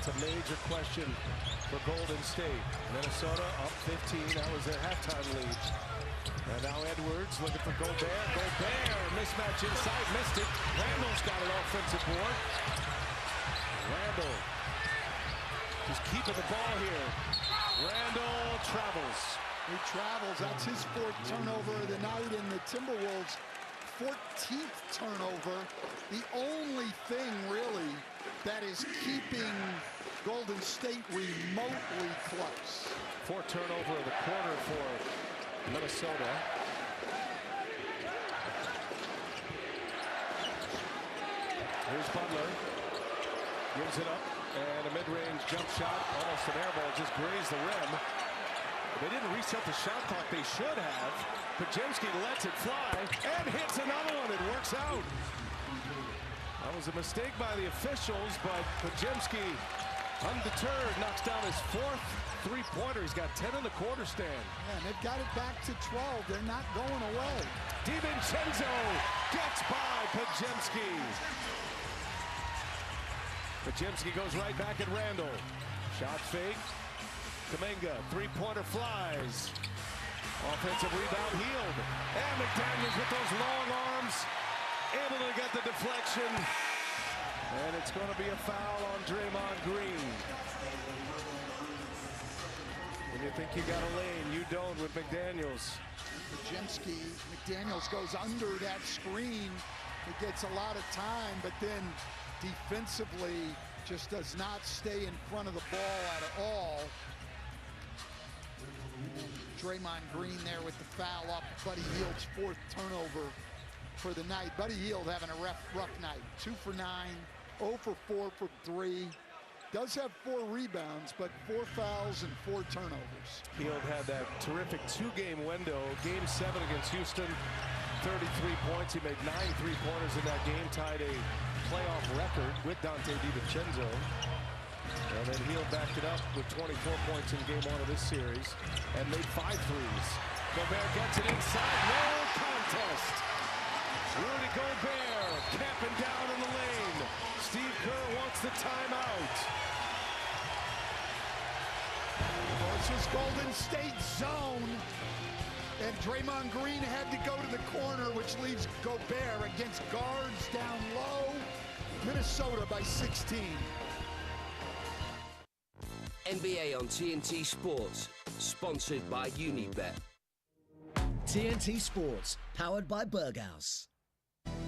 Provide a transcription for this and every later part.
That's a major question for Golden State. Minnesota up 15. That was their halftime lead. And now Edwards looking for Gobert. Gobert, mismatch inside, missed it. Randall's got an offensive board. Randall just keeping the ball here. Randall travels. He travels. That's his 4th turnover of the night, and the Timberwolves' 14th turnover. The only thing, really, that is keeping Golden State remotely close. 4th turnover of the quarter for Minnesota. Here's Butler. Gives it up. And a mid-range jump shot. Almost an air ball. Just grazed the rim. They didn't reset the shot clock. They should have. Podziemski lets it fly and hits another one. It works out. That was a mistake by the officials, but Podziemski, undeterred, knocks down his 4th three-pointer. He's got 10 in the quarter stand. Yeah, and they've got it back to 12. They're not going away. DiVincenzo gets by Podziemski. Podziemski goes right back at Randall. Shot fake. Kuminga, three-pointer flies. Offensive rebound, Hield. And McDaniels with those long arms, able to get the deflection. And it's going to be a foul on Draymond Green. When you think you got a lane, you don't with McDaniels. McDaniels goes under that screen. He gets a lot of time, but then defensively just does not stay in front of the ball at all. Draymond Green there with the foul up. Buddy Hield's 4th turnover for the night. Buddy Hield having a rough night. 2 for 9, 0 for 4 from 3. Does have 4 rebounds, but 4 fouls and 4 turnovers. Hield had that terrific 2-game window. Game 7 against Houston, 33 points. He made 9 3-pointers in that game, tied a playoff record with Dante DiVincenzo. And then Hield backed it up with 24 points in game 1 of this series and made 5 threes. Gobert gets it inside, no contest. Rudy Gobert camping down in the lane. Steve Kerr wants the timeout. Well, this was Golden State zone. And Draymond Green had to go to the corner, which leaves Gobert against guards down low. Minnesota by 16. NBA on TNT Sports, sponsored by Unibet. TNT Sports, powered by Berghaus.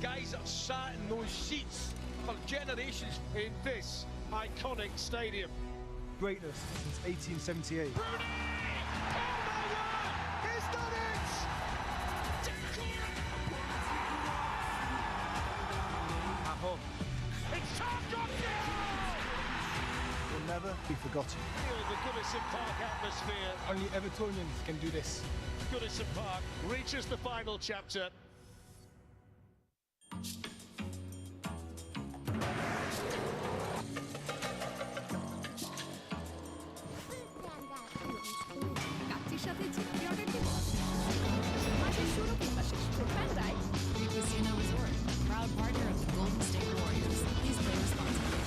Guys that have sat in those seats for generations in this iconic stadium. Greatness since 1878. Rooney! Oh my word! He's done it! At home. It's Tom Johnson! Will never be forgotten. Feel the Goodison Park atmosphere. Only Evertonians can do this. Goodison Park reaches the final chapter. গাছটির সাথে GP order দিব মাসের শুরু কিংবা শেষ কোথায় Casino Resort, proud partner of the Golden State Warriors. Please play responsibly.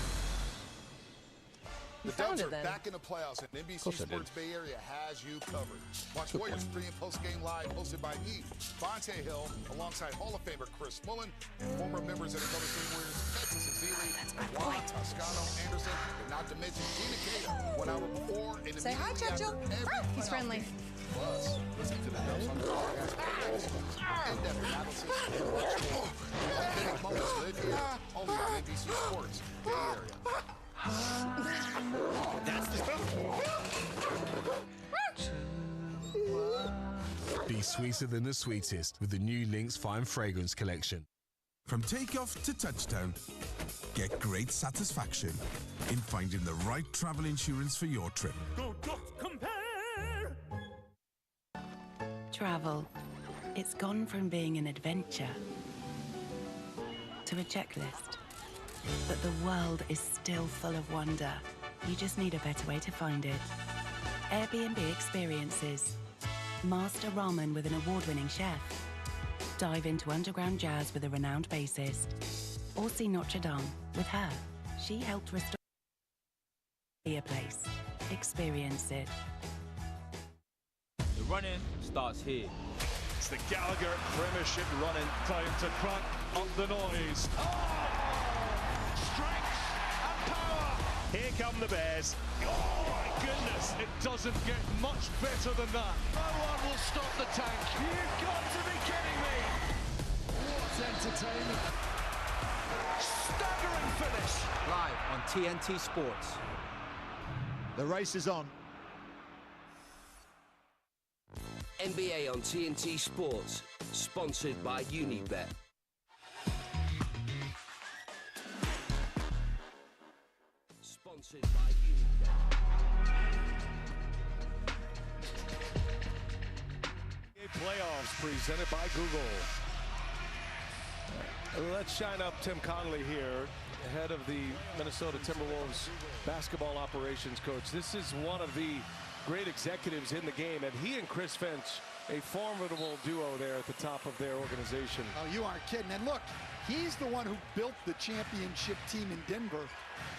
The Dubs are back in the playoffs, and NBC Sports Bay Area has you covered. Watch Warriors pre- and post-game live, hosted by me, Vontae Hill, alongside Hall of Famer Chris Mullen, and former members of the Golden State Warriors, Texas Ezeli, Juan Toscano Anderson, and not to mention Gina Cato, 1 hour before and Say hi, immediately Jojo. after every He's playoff friendly. game. Plus, listen to the Dubs on the podcast, in-depth analysis, and much more. Authentic moments live here, only on NBC Sports Bay Area. That's the stuff. Be sweeter than the sweetest with the new Lynx Fine Fragrance Collection. From takeoff to touchdown, get great satisfaction in finding the right travel insurance for your trip. Compare! Travel. It's gone from being an adventure to a checklist. But the world is still full of wonder. You just need a better way to find it. Airbnb Experiences. Master ramen with an award-winning chef. Dive into underground jazz with a renowned bassist. Or see Notre Dame with her. She helped restore Be a place. Experience it. The run-in starts here. It's the Gallagher Premiership running. Time to crank up the noise. Oh! Strength and power. Here come the Bears. Oh my goodness, it doesn't get much better than that. No one will stop the tank. You've got to be kidding me. What entertainment. Staggering finish. Live on TNT Sports. The race is on. NBA on TNT Sports, sponsored by Unibet. Sponsored by Unibet. Playoffs presented by Google. Let's shine up Tim Connolly here, head of the Minnesota Timberwolves basketball operations coach. This is one of the great executives in the game, and he and Chris Finch, a formidable duo there at the top of their organization. Oh, you aren't kidding. And look, he's the one who built the championship team in Denver,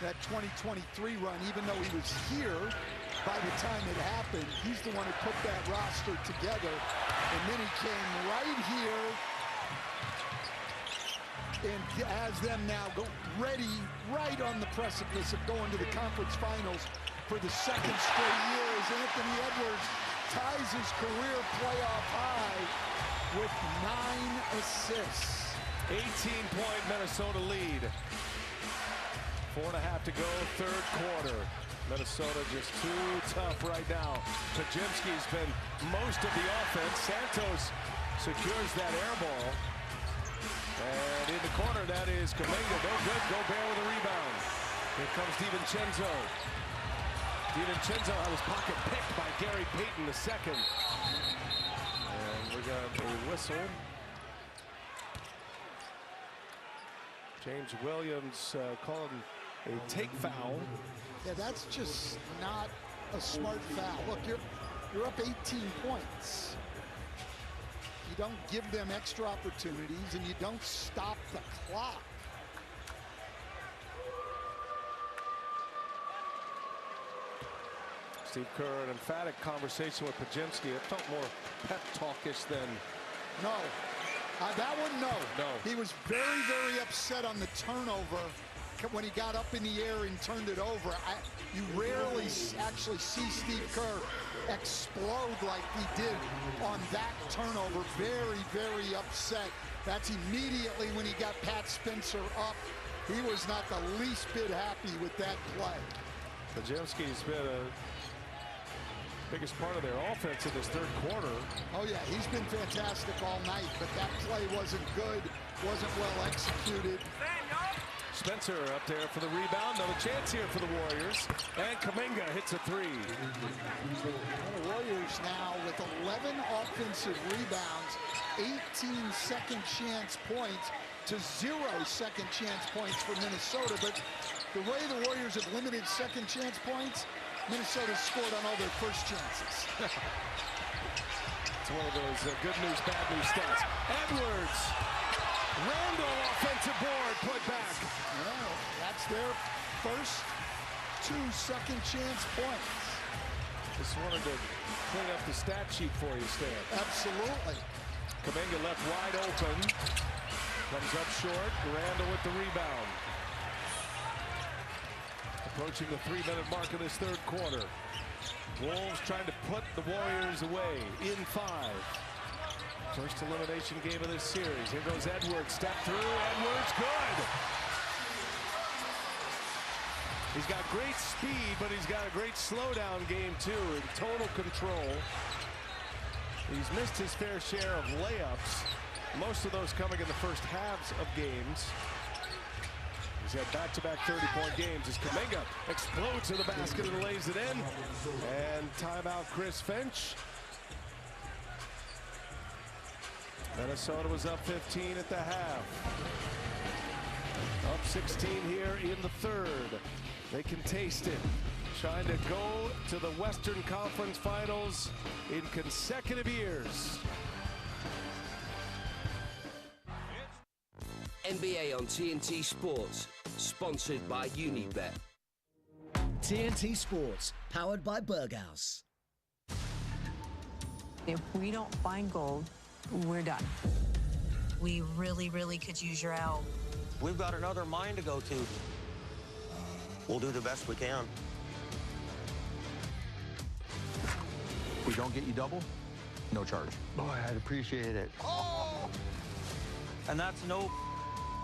that 2023 run, even though he was here by the time it happened. He's the one who put that roster together, and then he came right here and has them now go ready right on the precipice of going to the conference finals for the second straight year as Anthony Edwards ties his career playoff high with 9 assists. 18-point Minnesota lead. 4.5 to go, third quarter. Minnesota just too tough right now. Pajimski's been most of the offense. Santos secures that air ball. And in the corner, that is Kuminga. No good. Gobert with a rebound. Here comes DiVincenzo. DiVincenzo had his pocket picked by Gary Payton II. And we got a whistle. James Williams calling a take foul. Yeah, that's just not a smart foul. Look, you're up 18 points. You don't give them extra opportunities, and you don't stop the clock. Steve Kerr, an emphatic conversation with Pajimski. It felt more pep talkish than... No. That one, no. No. He was very, very upset on the turnover when he got up in the air and turned it over. You rarely actually see Steve Kerr explode like he did on that turnover. Very, very upset. That's immediately when he got Pat Spencer up. He was not the least bit happy with that play. Pajimski's been a biggest part of their offense in this third quarter. Oh yeah, he's been fantastic all night, but that play wasn't good, wasn't well executed. Spencer up there for the rebound. Another chance here for the Warriors. And Kuminga hits a three. The Warriors now with 11 offensive rebounds, 18 second chance points to 0 second chance points for Minnesota. But the way the Warriors have limited second chance points, Minnesota scored on all their first chances. It's one of those good news, bad news stats. Edwards. Randall offensive board put back. Well, that's their first 2 second chance points. Just wanted to clean up the stat sheet for you, Stan. Absolutely. Kuminga left wide open. Comes up short. Randall with the rebound. Approaching the 3-minute mark of this third quarter. Wolves trying to put the Warriors away in 5. First elimination game of this series. Here goes Edwards. Step through. Edwards, good. He's got great speed, but he's got a great slowdown game, too, in total control. He's missed his fair share of layups. Most of those coming in the first halves of games. He's had back-to-back 30-point games as Kuminga explodes to the basket and lays it in. And timeout, Chris Finch. Minnesota was up 15 at the half. Up 16 here in the third. They can taste it. Trying to go to the Western Conference Finals in consecutive years. NBA on TNT Sports, sponsored by Unibet. TNT Sports, powered by Berghaus. If we don't find gold, we're done. We really, really could use your help. We've got another mine to go to. We'll do the best we can. If we don't get you double, no charge. Boy, I'd appreciate it. Oh! And that's no...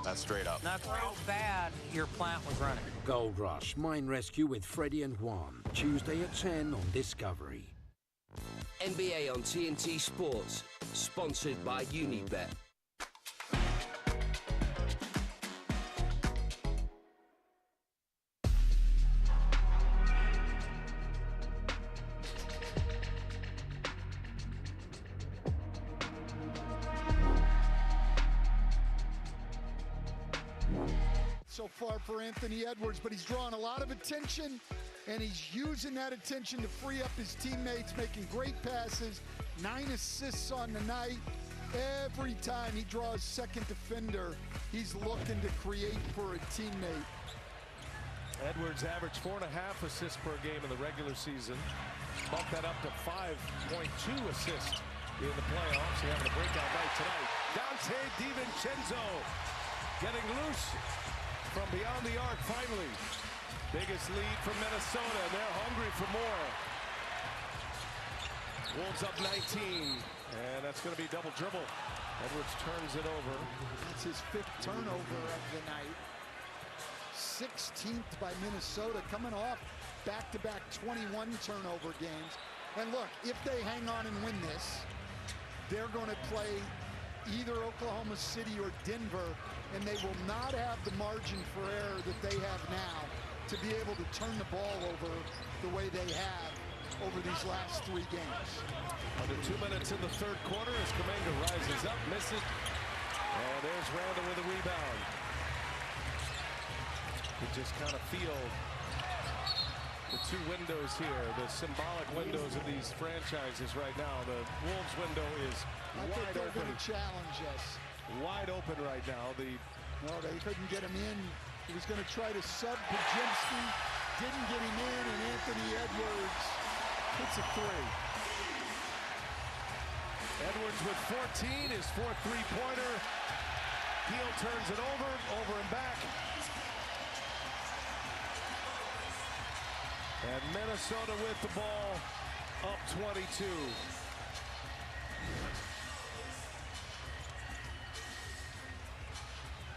That's straight up. That's how bad your plant was running. Gold Rush Mine Rescue with Freddie and Juan. Tuesday at 10 on Discovery. NBA on TNT Sports. Sponsored by Unibet. So far for Anthony Edwards, but he's drawing a lot of attention, and he's using that attention to free up his teammates, making great passes, 9 assists on the night. Every time he draws second defender, he's looking to create for a teammate. Edwards averaged 4.5 assists per game in the regular season. Bumped that up to 5.2 assists in the playoffs. He's having a breakout night tonight. Dante DiVincenzo getting loose from beyond the arc finally. Biggest lead for Minnesota. They're hungry for more. Wolves up 19, and that's going to be double dribble. Edwards turns it over. That's his 5th turnover of the night. 16th by Minnesota, coming off back-to-back 21 turnover games. And look, if they hang on and win this, they're going to play either Oklahoma City or Denver, and they will not have the margin for error that they have now to be able to turn the ball over the way they have over these last 3 games. Under 2 minutes in the third quarter as Kuminga rises up, misses, and there's Randall with a rebound. You just kind of feel the 2 windows here, the symbolic windows of these franchises right now. The Wolves window is wide they're open. going to challenge us. Wide open right now. No, they couldn't get him in. He was going to try to sub Pajemski. Didn't get him in, and Anthony Edwards hits a 3. Edwards with 14, his 4th three-pointer. Heel turns it over and back. And Minnesota with the ball, up 22.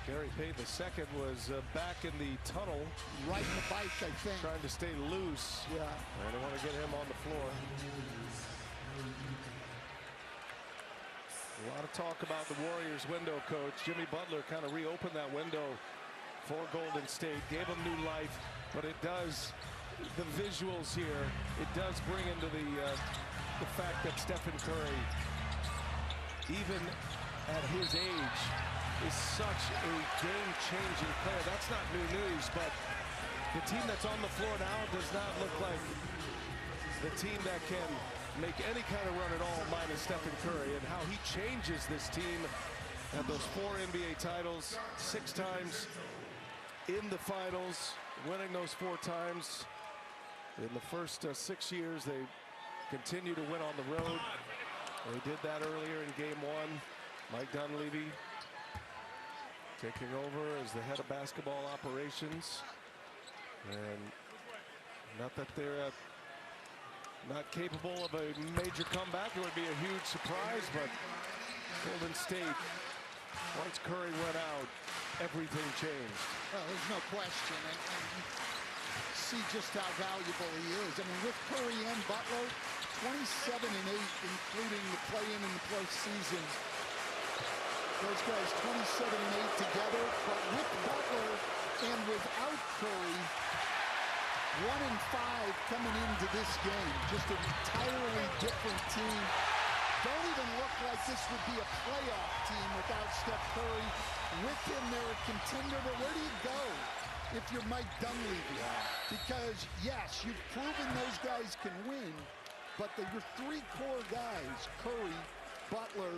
Gary Payton II was back in the tunnel. Riding the bike, I think. Trying to stay loose. Yeah. And they want to get him on the floor. A lot of talk about the Warriors window, coach. Jimmy Butler kind of reopened that window for Golden State, gave them new life, but it does, the visuals here, it does bring into the fact that Stephen Curry, even at his age, is such a game-changing player. That's not new news, but the team that's on the floor now does not look like the team that can make any kind of run at all minus Stephen Curry, and how he changes this team. Had those 4 NBA titles, 6 times in the finals, winning those 4 times. In the first 6 years, they continue to win on the road. They did that earlier in game 1. Mike Dunleavy taking over as the head of basketball operations. And not that they're not capable of a major comeback. It would be a huge surprise, but Golden State, once Curry went out, everything changed. Well, there's no question. And see just how valuable he is. I mean, with Curry and Butler, 27 and 8, including the play-in and the postseason. Those guys 27 and 8 together, but with Butler and without Curry, 1 and 5 coming into this game. Just an entirely different team. Don't even look like this would be a playoff team without Steph Curry. With him, they're a contender, but where do you go if you're Mike Dunleavy? Because, yes, you've proven those guys can win, but your 3 core guys, Curry, Butler,